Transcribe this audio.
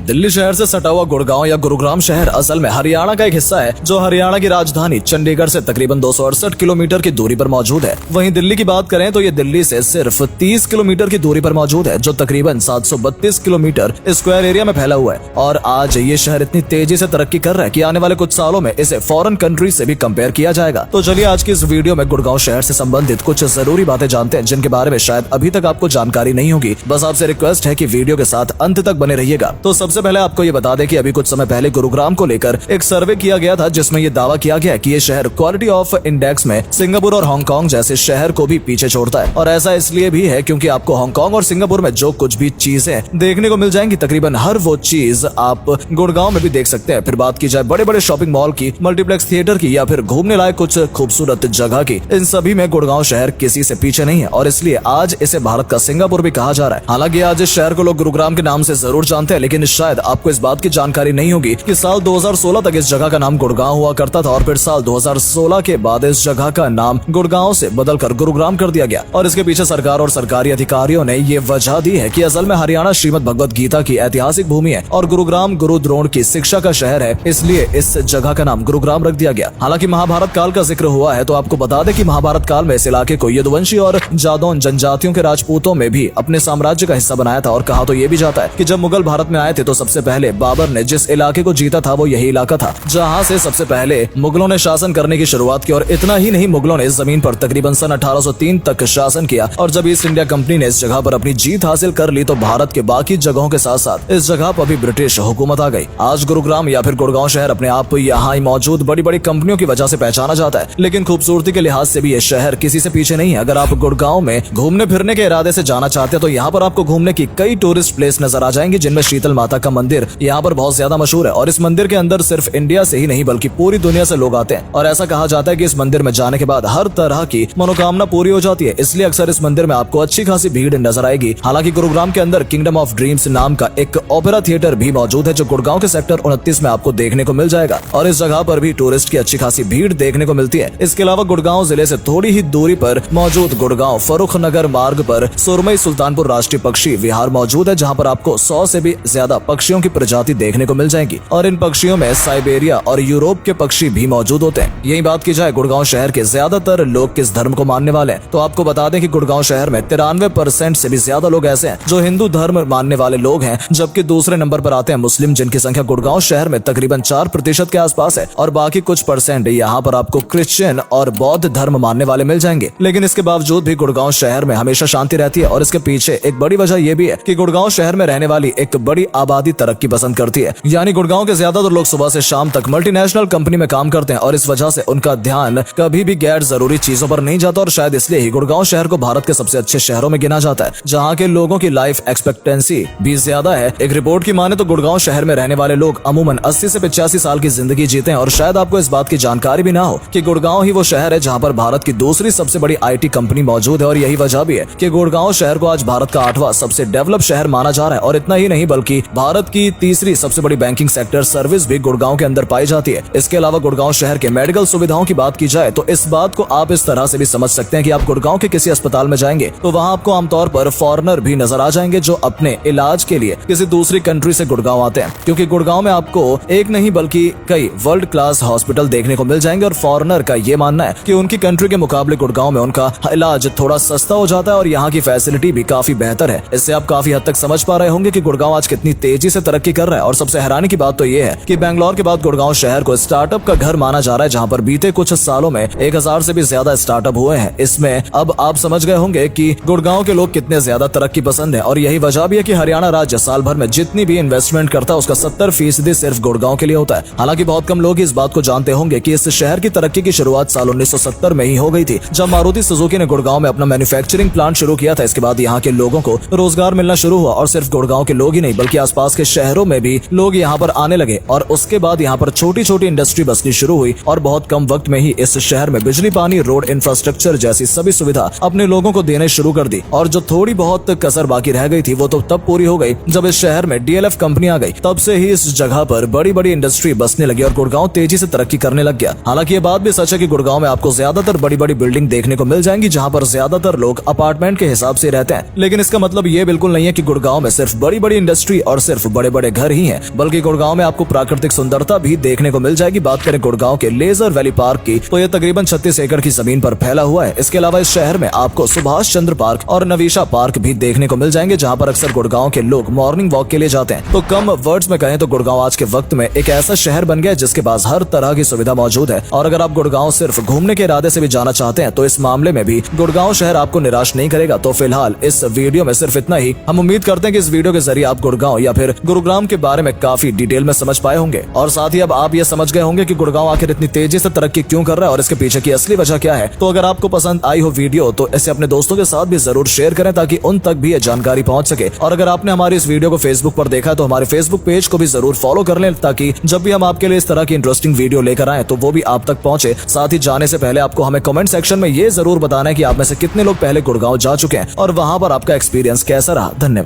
दिल्ली शहर से सटा हुआ गुड़गांव या गुरुग्राम शहर असल में हरियाणा का एक हिस्सा है जो हरियाणा की राजधानी चंडीगढ़ से तकरीबन 268 किलोमीटर की दूरी पर मौजूद है। वहीं दिल्ली की बात करें तो ये दिल्ली से सिर्फ 30 किलोमीटर की दूरी पर मौजूद है, जो तकरीबन 732 किलोमीटर स्क्वायर एरिया में फैला हुआ है। और आज ये शहर इतनी तेजी से तरक्की कर रहा है कि आने वाले कुछ सालों में इसे फॉरेन कंट्री से भी कंपेयर किया जाएगा। तो चलिए आज की इस वीडियो में गुड़गांव शहर से संबंधित कुछ जरूरी बातें जानते हैं जिनके बारे में शायद अभी तक आपको जानकारी नहीं होगी। बस आपसे रिक्वेस्ट है कि वीडियो के साथ अंत तक बने रहिएगा। तो सबसे पहले आपको ये बता दें कि अभी कुछ समय पहले गुरुग्राम को लेकर एक सर्वे किया गया था जिसमें ये दावा किया गया कि ये शहर क्वालिटी ऑफ इंडेक्स में सिंगापुर और हांगकांग जैसे शहर को भी पीछे छोड़ता है। और ऐसा इसलिए भी है क्योंकि आपको हांगकांग और सिंगापुर में जो कुछ भी चीजें देखने को मिल जाएंगी तकरीबन हर वो चीज आप गुड़गांव में भी देख सकते हैं। फिर बात की जाए बड़े बड़े शॉपिंग मॉल की, मल्टीप्लेक्स थिएटर की या फिर घूमने लायक कुछ खूबसूरत जगह की, इन सभी में गुड़गांव शहर किसी से पीछे नहीं है और इसलिए आज इसे भारत का सिंगापुर भी कहा जा रहा है। हालांकि आज इस शहर को लोग गुरुग्राम के नाम से जरूर जानते हैं, लेकिन शायद आपको इस बात की जानकारी नहीं होगी कि साल 2016 तक इस जगह का नाम गुड़गांव हुआ करता था और फिर साल 2016 के बाद इस जगह का नाम गुड़गांव से बदलकर गुरुग्राम कर दिया गया। और इसके पीछे सरकार और सरकारी अधिकारियों ने ये वजह दी है कि असल में हरियाणा श्रीमद् भगवत गीता की ऐतिहासिक भूमि है और गुरुग्राम गुरु द्रोण की शिक्षा का शहर है, इसलिए इस जगह का नाम गुरुग्राम रख दिया गया। हालांकि महाभारत काल का जिक्र हुआ है तो आपको बता दें कि महाभारत काल में इस इलाके को यदुवंशी और जादौन जनजातियों के राजपूतों में भी अपने साम्राज्य का हिस्सा बनाया था। और कहा तो ये भी जाता है कि जब मुगल भारत में आए थे तो सबसे पहले बाबर ने जिस इलाके को जीता था वो यही इलाका था जहां से सबसे पहले मुगलों ने शासन करने की शुरुआत की। और इतना ही नहीं, मुगलों ने इस जमीन पर तकरीबन सन 1803 तक शासन किया और जब ईस्ट इंडिया कंपनी ने इस जगह पर अपनी जीत हासिल कर ली तो भारत के बाकी जगहों के साथ साथ इस जगह पर भी ब्रिटिश हुकूमत आ गई। आज गुरुग्राम या फिर गुड़गांव शहर अपने आप यहाँ मौजूद बड़ी बड़ी कंपनियों की वजह से पहचाना जाता है, लेकिन खूबसूरती के लिहाज से भी ये शहर किसी से पीछे नहीं है। अगर आप गुड़गांव में घूमने फिरने के इरादे से जाना चाहते हैं तो यहाँ पर आपको घूमने की कई टूरिस्ट प्लेस नजर आ जाएंगी, जिनमें शीतल माता का मंदिर यहाँ पर बहुत ज्यादा मशहूर है। और इस मंदिर के अंदर सिर्फ इंडिया से ही नहीं बल्कि पूरी दुनिया से लोग आते हैं और ऐसा कहा जाता है कि इस मंदिर में जाने के बाद हर तरह की मनोकामना पूरी हो जाती है, इसलिए अक्सर इस मंदिर में आपको अच्छी खासी भीड़ नजर आएगी। हालांकि गुरुग्राम के अंदर किंगडम ऑफ ड्रीम्स नाम का एक ओपेरा थिएटर भी मौजूद है जो गुड़गांव के सेक्टर 29 में आपको देखने को मिल जाएगा और इस जगह पर भी टूरिस्ट की अच्छी खासी भीड़ देखने को मिलती है। इसके अलावा गुड़गांव जिले से थोड़ी ही दूरी पर मौजूद गुड़गांव फरुख नगर मार्ग पर सुरमई सुल्तानपुर राष्ट्रीय पक्षी विहार मौजूद है, जहां पर आपको 100 से भी ज्यादा पक्षियों की प्रजाति देखने को मिल जाएगी और इन पक्षियों में साइबेरिया और यूरोप के पक्षी भी मौजूद होते हैं। यही बात की जाए गुड़गांव शहर के ज्यादातर लोग किस धर्म को मानने वाले हैं तो आपको बता दें कि गुड़गांव शहर में 93% से भी ज्यादा लोग ऐसे हैं जो हिंदू धर्म मानने वाले लोग हैं, जबकि दूसरे नंबर पर आते हैं मुस्लिम, जिनकी संख्या गुड़गांव शहर में तकरीबन 4% के आसपास है और बाकी कुछ परसेंट यहाँ पर आपको क्रिश्चियन और बौद्ध धर्म मानने वाले मिल जाएंगे। लेकिन इसके बावजूद भी गुड़गांव शहर में हमेशा शांति रहती है और इसके पीछे एक बड़ी वजह यह भी है कि गुड़गांव शहर में रहने वाली एक बड़ी आबादी तरक्की पसंद करती है। यानी गुड़गांव के ज्यादातर लोग सुबह से शाम तक मल्टीनेशनल कंपनी में काम करते हैं और इस वजह से उनका ध्यान कभी भी गैर जरूरी चीजों पर नहीं जाता और शायद इसलिए ही गुड़गांव शहर को भारत के सबसे अच्छे शहरों में गिना जाता है, जहां के लोगों की लाइफ एक्सपेक्टेंसी भी ज्यादा है। एक रिपोर्ट की माने तो गुड़गांव शहर में रहने वाले लोग अमूमन 80 से 85 साल की जिंदगी जीते हैं और शायद आपको इस बात की जानकारी भी ना हो कि गुड़गांव ही वो शहर है जहां पर भारत की दूसरी सबसे बड़ी IT कंपनी मौजूद है। और यही वजह भी है कि गुड़गांव शहर को आज भारत का 8वां सबसे डेवलप शहर माना जा रहा है। और इतना ही नहीं बल्कि भारत की तीसरी सबसे बड़ी बैंकिंग सेक्टर सर्विस भी गुड़गांव के अंदर पाई जाती है। इसके अलावा गुड़गांव शहर के मेडिकल सुविधाओं की बात की जाए तो इस बात को आप इस तरह से भी समझ सकते हैं कि आप गुड़गांव के किसी अस्पताल में जाएंगे तो वहां आपको आमतौर पर फॉरेनर भी नजर आ जाएंगे जो अपने इलाज के लिए किसी दूसरी कंट्री से गुड़गांव आते हैं, क्योंकि गुड़गांव में आपको एक नहीं बल्कि कई वर्ल्ड क्लास हॉस्पिटल देखने को मिल जाएंगे और फॉरेनर का ये मानना है कि उनकी कंट्री के मुकाबले गुड़गांव में उनका इलाज थोड़ा सस्ता हो जाता है और यहाँ की फैसिलिटी भी काफी बेहतर है। इससे आप काफी हद तक समझ पा रहे होंगे कि गुड़गांव आज कितनी तेजी से तरक्की कर रहा है। और सबसे हैरानी की बात तो ये है कि बेंगलोर के बाद गुड़गांव शहर को स्टार्टअप का घर माना जा रहा है, जहां पर बीते कुछ सालों में 1000 से भी ज्यादा स्टार्टअप हुए हैं। इसमें अब आप समझ गए होंगे कि गुड़गांव के लोग कितने ज्यादा तरक्की पसंद है और यही वजह भी है कि हरियाणा राज्य साल भर में जितनी भी इन्वेस्टमेंट करता है उसका 70% सिर्फ गुड़गांव के लिए होता है। हालांकि बहुत कम लोग इस बात को जानते होंगे कि इस शहर की तरक्की की शुरुआत साल 1970 में ही हो गई थी, जब मारुति सुजुकी ने गुड़गांव में अपना मैन्युफैक्चरिंग प्लांट शुरू किया था। इसके बाद यहाँ के लोगों को रोजगार मिलना शुरू हुआ और सिर्फ गुड़गांव के लोग ही नहीं बल्कि आसपास के शहरों में भी लोग यहाँ पर आने लगे और उसके बाद यहाँ पर छोटी छोटी इंडस्ट्री बसनी शुरू हुई और बहुत कम वक्त में ही इस शहर में बिजली, पानी, रोड इंफ्रास्ट्रक्चर जैसी सभी सुविधा अपने लोगों को देने शुरू कर दी। और जो थोड़ी बहुत कसर बाकी रह गई थी वो तो तब पूरी हो गई जब इस शहर में DLF कंपनी आ गई। तब से ही इस जगह पर बड़ी बड़ी इंडस्ट्री बसने लगी और गुड़गांव तेजी से तरक्की करने लग गया। हालांकि ये बात भी सच है कि गुड़गांव में आपको ज्यादातर बड़ी बड़ी बिल्डिंग देखने को मिल जाएंगी जहां पर ज्यादातर लोग अपार्टमेंट के हिसाब से रहते हैं, लेकिन इसका मतलब ये बिल्कुल नहीं है कि गुड़गांव में सिर्फ बड़ी बड़ी इंडस्ट्री और सिर्फ सिर्फ बड़े बड़े घर ही हैं, बल्कि गुड़गांव में आपको प्राकृतिक सुंदरता भी देखने को मिल जाएगी। बात करें गुड़गांव के लेजर वैली पार्क की, तो यह तकरीबन 36 एकड़ की जमीन पर फैला हुआ है। इसके अलावा इस शहर में आपको सुभाष चंद्र पार्क और नवीशा पार्क भी देखने को मिल जाएंगे, जहाँ पर अक्सर गुड़गांव के लोग मॉर्निंग वॉक के लिए जाते हैं। तो कम वर्ड्स में कहें तो गुड़गांव आज के वक्त में एक ऐसा शहर बन गया है जिसके पास हर तरह की सुविधा मौजूद है। और अगर आप गुड़गांव सिर्फ घूमने के इरादे से भी जाना चाहते हैं तो इस मामले में भी गुड़गांव शहर आपको निराश नहीं करेगा। तो फिलहाल इस वीडियो में सिर्फ इतना ही। हम उम्मीद करते हैं कि इस वीडियो के जरिए आप गुड़गांव या फिर गुरुग्राम के बारे में काफी डिटेल में समझ पाए होंगे, और साथ ही अब आप ये समझ गए होंगे कि गुड़गांव आखिर इतनी तेजी से तरक्की क्यों कर रहा है और इसके पीछे की असली वजह क्या है। तो अगर आपको पसंद आई हो वीडियो तो इसे अपने दोस्तों के साथ भी जरूर शेयर करें ताकि उन तक भी ये जानकारी पहुंच सके। और अगर आपने हमारी इस वीडियो को फेसबुक पर देखा तो हमारे फेसबुक पेज को भी जरूर फॉलो कर लें, ताकि जब भी हम आपके लिए इस तरह की इंटरेस्टिंग वीडियो लेकर आए तो वो भी आप तक पहुंचे। साथ ही जाने से पहले आपको हमें कमेंट सेक्शन में ये जरूर बताना है कि आप में से कितने लोग पहले गुड़गांव जा चुके हैं और वहां पर आपका एक्सपीरियंस कैसा रहा। धन्यवाद।